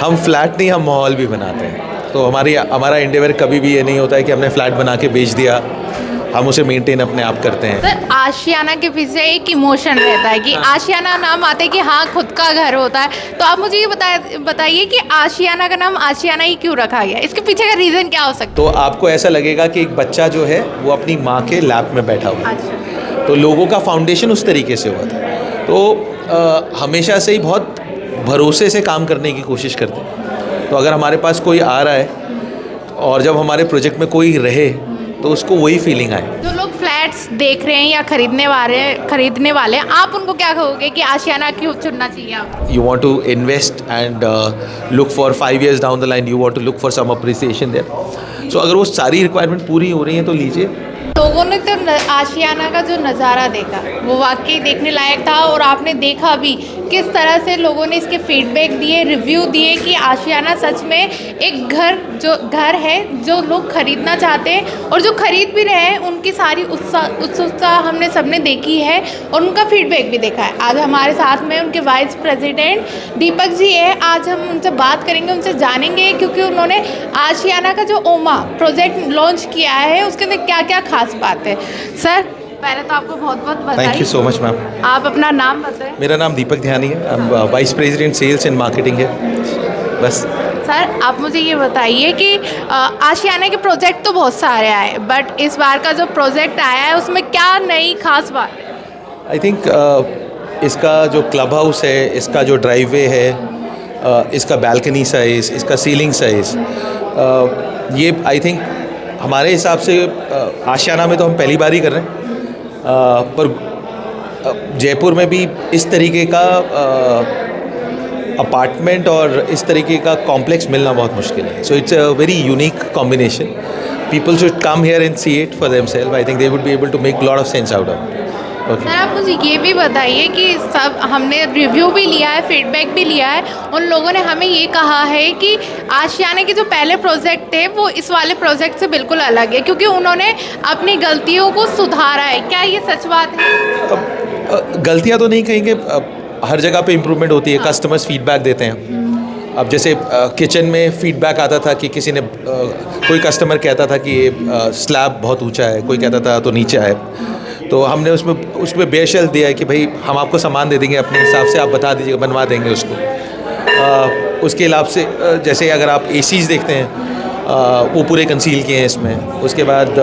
हम फ्लैट नहीं, हम माहौल भी बनाते हैं। तो हमारा एंडेवर कभी भी ये नहीं होता है कि हमने फ्लैट बना के बेच दिया, हम उसे मेंटेन अपने आप करते हैं। सर, आशियाना के पीछे एक इमोशन रहता है कि आशियाना नाम आता है कि हाँ खुद का घर होता है। तो आप मुझे ये बताइए कि आशियाना का नाम आशियाना ही क्यों रखा गया, इसके पीछे का रीज़न क्या हो सकता तो आपको ऐसा लगेगा कि एक बच्चा जो है वो अपनी माँ के लैप में बैठा हुआ है। अच्छा। तो लोगों का फाउंडेशन उस तरीके से हुआ था। तो हमेशा से ही बहुत भरोसे से काम करने की कोशिश करते हैं। तो अगर हमारे पास कोई आ रहा है और जब हमारे प्रोजेक्ट में कोई रहे तो उसको वही फीलिंग आए। जो लोग फ्लैट्स देख रहे हैं या खरीदने वाले आप उनको क्या कहोगे कि आशियाना क्यों चुनना चाहिए आप? You want to invest and look for 5 years down the line, you want to look for some appreciation there. So अगर वो सारी रिक्वायरमेंट पूरी हो रही हैं तो लीजिए। लोगों ने तो आशियाना का जो नज़ारा देखा वो वाकई देखने लायक था, और आपने देखा भी किस तरह से लोगों ने इसके फीडबैक दिए, रिव्यू दिए कि आशियाना सच में एक घर है जो लोग खरीदना चाहते हैं, और जो खरीद भी रहे हैं उनकी सारी उत्सुकता हमने सबने देखी है और उनका फीडबैक भी देखा है। आज हमारे साथ में उनके वाइस प्रेसिडेंट दीपक जी है, आज हम उनसे बात करेंगे, उनसे जानेंगे क्योंकि उन्होंने आशियाना का जो ओमा प्रोजेक्ट लॉन्च किया है उसके अंदर क्या क्या खास बात है। सर, पहले तो आपको बहुत बहुत बधाई। Thank you so much ma'am. आप अपना नाम बताएं। मेरा नाम दीपक ध्यानी है, vice president sales and marketing है बस। सर, आप मुझे ये बताइए कि आशियाना के प्रोजेक्ट तो बहुत सारे आए, बट इस बार का जो प्रोजेक्ट आया है उसमें क्या नई खास बात है? आई थिंक इसका जो क्लब हाउस है, इसका जो ड्राइववे है, इसका बालकनी साइज़, इसका सीलिंग साइज़, ये आई थिंक हमारे हिसाब से आशियाना में तो हम पहली बार ही कर रहे हैं, पर जयपुर में भी इस तरीके का अपार्टमेंट और इस तरीके का कॉम्प्लेक्स मिलना बहुत मुश्किल है। So it's a very unique combination. People should come here and see it for themselves. I think they would be able to make lot of sense out of it. Sir, आप मुझे ये भी बताइए कि सब हमने रिव्यू भी लिया है, फीडबैक भी लिया है, उन लोगों ने हमें ये कहा है कि आशियाना के जो पहले प्रोजेक्ट थे वो इस वाले प्रोजेक्ट से बिल्कुल अलग है क्योंकि उन्होंने अपनी गलतियों को सुधारा है। क्या ये सच बात है? गलतियाँ तो नहीं कहेंगे, हर जगह पे इम्प्रूवमेंट होती है। कस्टमर्स फीडबैक देते हैं। अब जैसे किचन में फीडबैक आता था कि किसी ने कोई कस्टमर कहता था कि ये स्लैब बहुत ऊंचा है, कोई कहता था तो नीचा है। तो हमने उसमें बेशर्त दिया है कि भाई हम आपको सामान दे देंगे, अपने हिसाब से आप बता दीजिएगा, बनवा देंगे उसको। उसके अलावा से जैसे अगर आप एसीज़ देखते हैं वो पूरे कंसील किए हैं इसमें। उसके बाद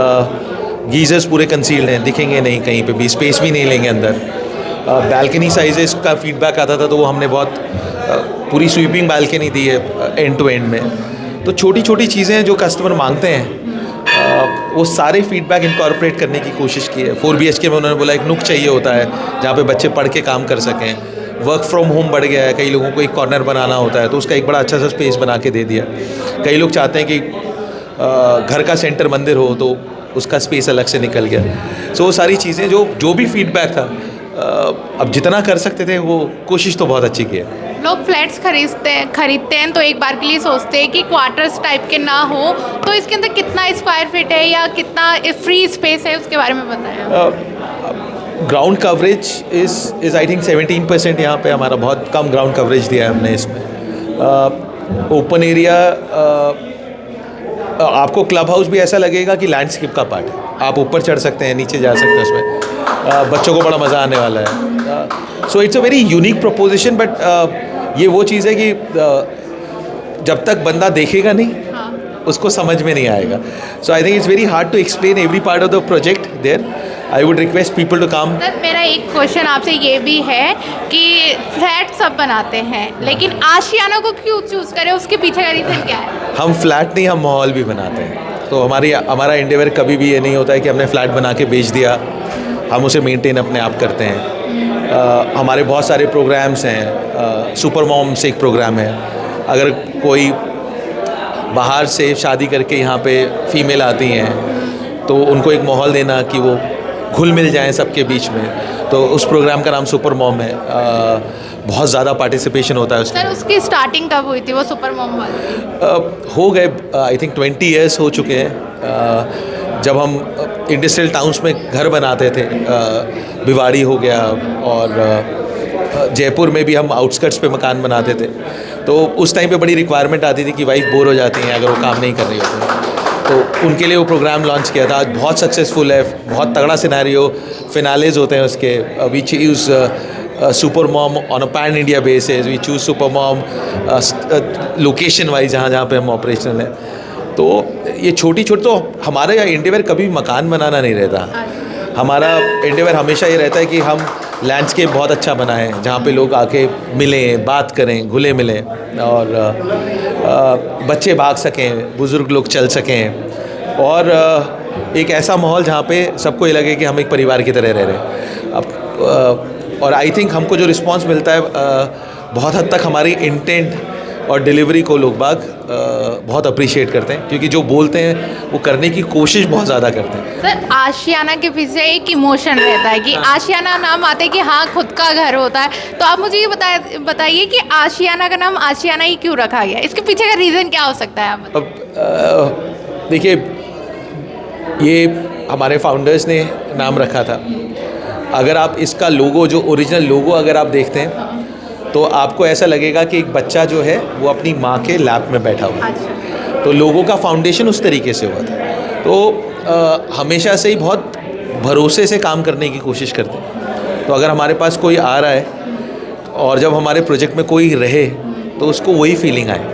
गीज़र्स पूरे कंसील्ड हैं, दिखेंगे नहीं कहीं पे भी, स्पेस भी नहीं लेंगे अंदर। बालकनी साइजेस का फीडबैक आता था तो वो हमने बहुत पूरी स्वीपिंग बालकनी दी है एंड टू एंड में। तो छोटी छोटी चीज़ें जो कस्टमर मांगते हैं वो सारे फीडबैक इनकॉर्पोरेट करने की कोशिश की है। 4 BHK में उन्होंने बोला एक नुक चाहिए होता है जहाँ पे बच्चे पढ़ के काम कर सकें। वर्क फ्रॉम होम बढ़ गया है, कई लोगों को एक कॉर्नर बनाना होता है तो उसका एक बड़ा अच्छा सा स्पेस बना के दे दिया। कई लोग चाहते हैं कि घर का सेंटर मंदिर हो तो उसका स्पेस अलग से निकल गया। सो वो सारी चीज़ें जो भी फीडबैक था, अब जितना कर सकते थे वो कोशिश तो बहुत अच्छी की है। लोग फ्लैट्स खरीदते हैं तो एक बार के लिए सोचते हैं कि क्वार्टर्स टाइप के ना हो, तो इसके अंदर कितना स्क्वायर फीट है या कितना फ्री स्पेस है उसके बारे में बताएं। Ground coverage is I think 17% यहाँ पे हमारा बहुत कम ग्राउंड कवरेज दिया है हमने इसमें। ओपन एरिया आपको क्लब हाउस भी ऐसा लगेगा कि लैंडस्केप का पार्ट है, आप ऊपर चढ़ सकते हैं, नीचे जा सकते हैं उसमें। बच्चों को बड़ा मज़ा आने वाला है। So it's a very unique proposition, but ये वो चीज़ है कि जब तक बंदा देखेगा नहीं उसको समझ में नहीं आएगा। So I think it's very hard to explain every part of the project there. I would request people to come. Sir, मेरा एक क्वेश्चन आपसे ये भी है कि फ्लैट सब बनाते हैं लेकिन आशियाना को क्यों चूज़ करें, उसके पीछे का रीज़न क्या है? हम फ्लैट नहीं, हम माहौल भी बनाते हैं। तो हमारा एंडेवर कभी भी ये नहीं होता है कि हमने फ्लैट बना के बेच दिया, हम उसे मेंटेन अपने आप करते हैं। हमारे बहुत सारे प्रोग्राम्स हैं। सुपर मॉम्स एक प्रोग्राम है, अगर कोई बाहर से शादी करके यहाँ पे फीमेल आती हैं तो उनको एक माहौल देना कि वो घुल मिल जाएं सबके बीच में, तो उस प्रोग्राम का नाम सुपर मॉम है। बहुत ज़्यादा पार्टिसिपेशन होता है उसमें। सर, उसकी स्टार्टिंग कब हुई थी वो सुपर मॉम वाली? हो गए आई थिंक 20 ईयर्स हो चुके हैं। जब हम इंडस्ट्रियल टाउन्स में घर बनाते थे, भिवाड़ी हो गया और जयपुर में भी हम आउटस्कर्ट्स पे मकान बनाते थे, तो उस टाइम पे बड़ी रिक्वायरमेंट आती थी कि वाइफ बोर हो जाती हैं अगर वो काम नहीं कर रही होती है, तो उनके लिए वो प्रोग्राम लॉन्च किया था। आज बहुत सक्सेसफुल है, बहुत तगड़ा सिनेरियो, फिनालेज होते हैं उसके। We choose super mom on a pan India basis, we choose super mom location wise जहाँ जहाँ पे हम ऑपरेशनल हैं। तो ये छोटी छोटी, तो हमारे यहाँ इंडियावेयर कभी मकान बनाना नहीं रहता। हमारा इंडियावेयर हमेशा ये रहता है कि हम लैंडस्केप बहुत अच्छा बनाएं, जहाँ पे लोग आके मिलें, बात करें, घुले मिलें, और बच्चे भाग सकें, बुज़ुर्ग लोग चल सकें, और एक ऐसा माहौल जहाँ पे सबको ये लगे कि हम एक परिवार की तरह रह रहे हैं। अब और आई थिंक हमको जो रिस्पांस मिलता है बहुत हद तक हमारी इंटेंट और डिलीवरी को लोग बाग बहुत अप्रिशिएट करते हैं, क्योंकि जो बोलते हैं वो करने की कोशिश बहुत ज़्यादा करते हैं। सर, आशियाना के पीछे एक इमोशन रहता है कि आशियाना नाम आते हैं कि हाँ खुद का घर होता है, तो आप मुझे ये बताइए कि आशियाना का नाम आशियाना ही क्यों रखा गया, इसके पीछे का रीज़न क्या हो सकता है? आप अब देखिए, ये हमारे फाउंडर्स ने नाम रखा था। अगर आप इसका लोगो, जो ओरिजिनल लोगो अगर आप देखते हैं, तो आपको ऐसा लगेगा कि एक बच्चा जो है वो अपनी माँ के लैप में बैठा हुआ है। तो लोगों का फाउंडेशन उस तरीके से हुआ था। तो हमेशा से ही बहुत भरोसे से काम करने की कोशिश करते हैं। तो अगर हमारे पास कोई आ रहा है और जब हमारे प्रोजेक्ट में कोई रहे तो उसको वही फीलिंग आए,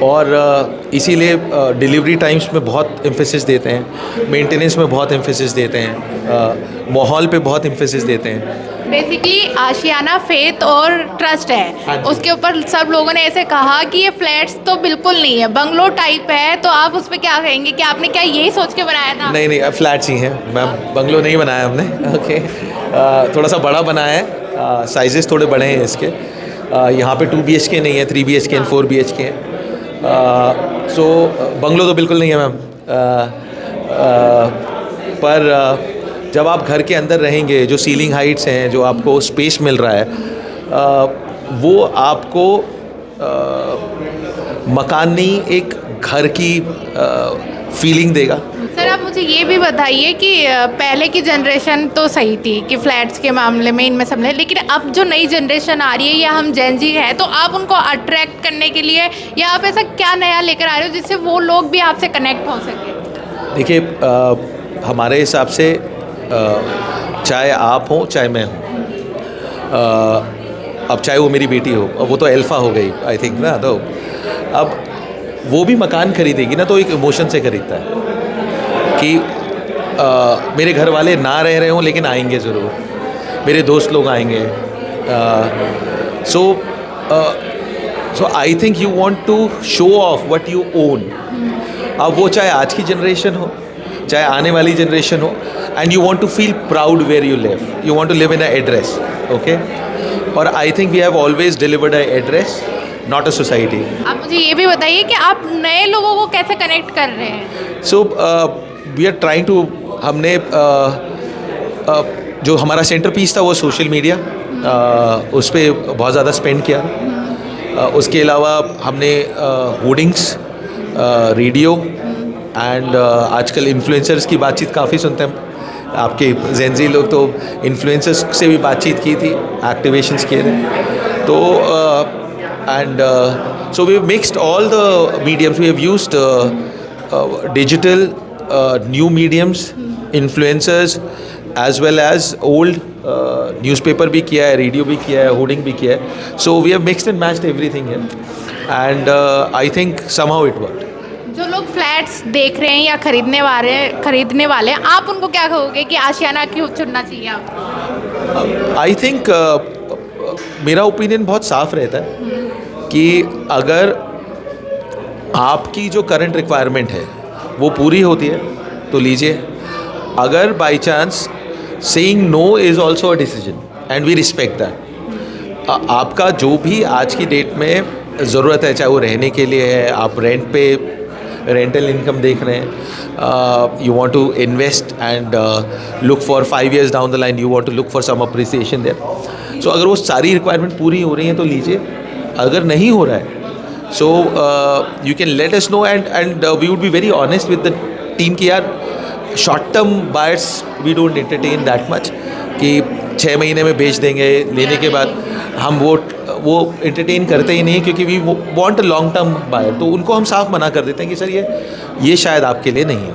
और इसीलिए डिलीवरी टाइम्स में बहुत एम्फेसिस देते हैं, मेंटेनेंस में बहुत एम्फेसिस देते हैं, माहौल पे बहुत एम्फेसिस देते हैं। बेसिकली आशियाना फेथ और ट्रस्ट है, उसके ऊपर सब लोगों ने ऐसे कहा कि ये फ्लैट्स तो बिल्कुल नहीं है, बंगलो टाइप है, तो आप उस पर क्या कहेंगे कि आपने क्या यही सोच के बनाया था? नहीं नहीं, फ्लैट्स ही हैं मैम, बंगलो नहीं बनाया हमने। ओके, थोड़ा सा बड़ा बनाया है, साइजेस थोड़े बड़े हैं इसके। यहाँ पे 2 BHK नहीं है, 3 BHK एंड 4 BHK है। सो बंगलो तो बिल्कुल नहीं है मैम। पर जब आप घर के अंदर रहेंगे, जो सीलिंग हाइट्स हैं, जो आपको स्पेस मिल रहा है, वो आपको मकान नहीं, एक घर की फीलिंग देगा। सर, आप मुझे ये भी बताइए कि पहले की जनरेशन तो सही थी कि फ्लैट्स के मामले में इनमें सब, लेकिन अब जो नई जनरेशन आ रही है या हम जेन जी है, तो आप उनको अट्रैक्ट करने के लिए या आप ऐसा क्या नया लेकर आ रहे हो जिससे वो लोग भी आपसे कनेक्ट हो सके? देखिए, हमारे हिसाब से चाहे आप हो चाहे मैं हूँ, अब चाहे वो मेरी बेटी हो, अब वो तो अल्फ़ा हो गई आई थिंक ना, तो अब वो भी मकान खरीदेगी ना तो एक इमोशन से खरीदता है कि मेरे घर वाले ना रह रहे हों लेकिन आएंगे ज़रूर, मेरे दोस्त लोग आएंगे। So I think you want to show off what you own. अब वो चाहे आज की जनरेशन हो, चाहे आने वाली जनरेशन हो, and you want to feel proud where you live, you want to live in a address, okay. और I think we have always delivered a address, not a society. आप मुझे ये भी बताइए कि आप नए लोगों को कैसे कनेक्ट कर रहे हैं? So we are trying to, हमने जो हमारा सेंटर पीस था वो सोशल मीडिया, उस पर बहुत ज़्यादा स्पेंड किया। उसके अलावा हमने होर्डिंग्स, रेडियो, एंड आजकल इन्फ्लुएंसर्स की बातचीत काफ़ी सुनते हैं। आपके जेनजी लोग तो इन्फ्लुएंसर्स से भी बातचीत की थी, एक्टिवेशंस किए थे। तो and so we've mixed all the mediums. We have used digital, new mediums, influencers, as well as old newspaper भी किया है, radio भी किया है, hoarding भी किया है. So we have mixed and matched everything here, and I think somehow it worked. जो लोग फ्लैट्स देख रहे हैं या खरीदने वाले हैं, आप उनको क्या कहोगे कि आशियाना क्यों चुनना चाहिए आपको? आई थिंक मेरा ओपिनियन बहुत साफ रहता है कि अगर आपकी जो करंट रिक्वायरमेंट है वो पूरी होती है तो लीजिए। अगर by chance saying no is also a decision and we respect that. आपका जो भी आज की डेट में ज़रूरत है, चाहे वो रहने के लिए है, आप रेंट पे रेंटल इनकम देख रहे हैं, you want to invest and look for 5 years down the line, you want to look for some appreciation there. So अगर वो सारी रिक्वायरमेंट पूरी हो रही हैं तो लीजिए, अगर नहीं हो रहा है so you can let us know, and we would be very honest with the team कि यार short term buyers we don't entertain that much कि 6 महीने में बेच देंगे, लेने के बाद हम वो एंटरटेन करते ही नहीं, क्योंकि we want a long term buyer, तो उनको हम साफ मना कर देते हैं कि सर ये शायद आपके लिए नहीं है।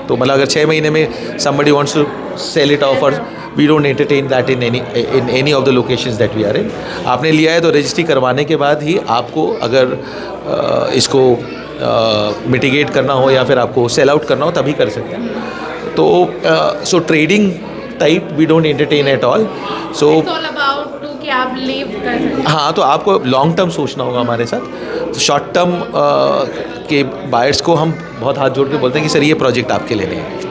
तो मतलब अगर 6 महीने में somebody wants to sell it off, और we don't entertain that in any of the locations that we are in। आपने लिया है तो रजिस्ट्री करवाने के बाद ही आपको अगर इसको मिटिगेट करना हो या फिर आपको सेल आउट करना हो तभी कर सकते हैं। तो so trading type we don't entertain at all. So It's all about to कि आप लीव कर सकते हैं। हाँ, तो आपको लॉन्ग टर्म सोचना होगा हमारे साथ। तो शॉर्ट टर्म के बायर्स को हम बहुत हाथ जोड़ के बोलते हैं कि सर ये प्रोजेक्ट आपके लिए नहीं है।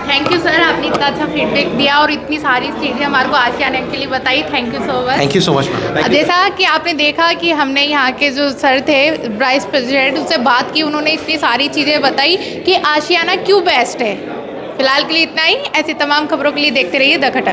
थैंक यू सर, आपने इतना अच्छा फीडबैक दिया और इतनी सारी चीज़ें हमारे को आशियाना के लिए बताई। Thank you so much. Thank you so much ma'am. जैसा कि आपने देखा कि हमने यहाँ के जो सर थे वाइस प्रेसिडेंट, उससे बात की, उन्होंने इतनी सारी चीज़ें बताई कि आशियाना क्यों बेस्ट है। फिलहाल के लिए इतना ही। ऐसी तमाम खबरों के लिए देखते रहिए द खटक।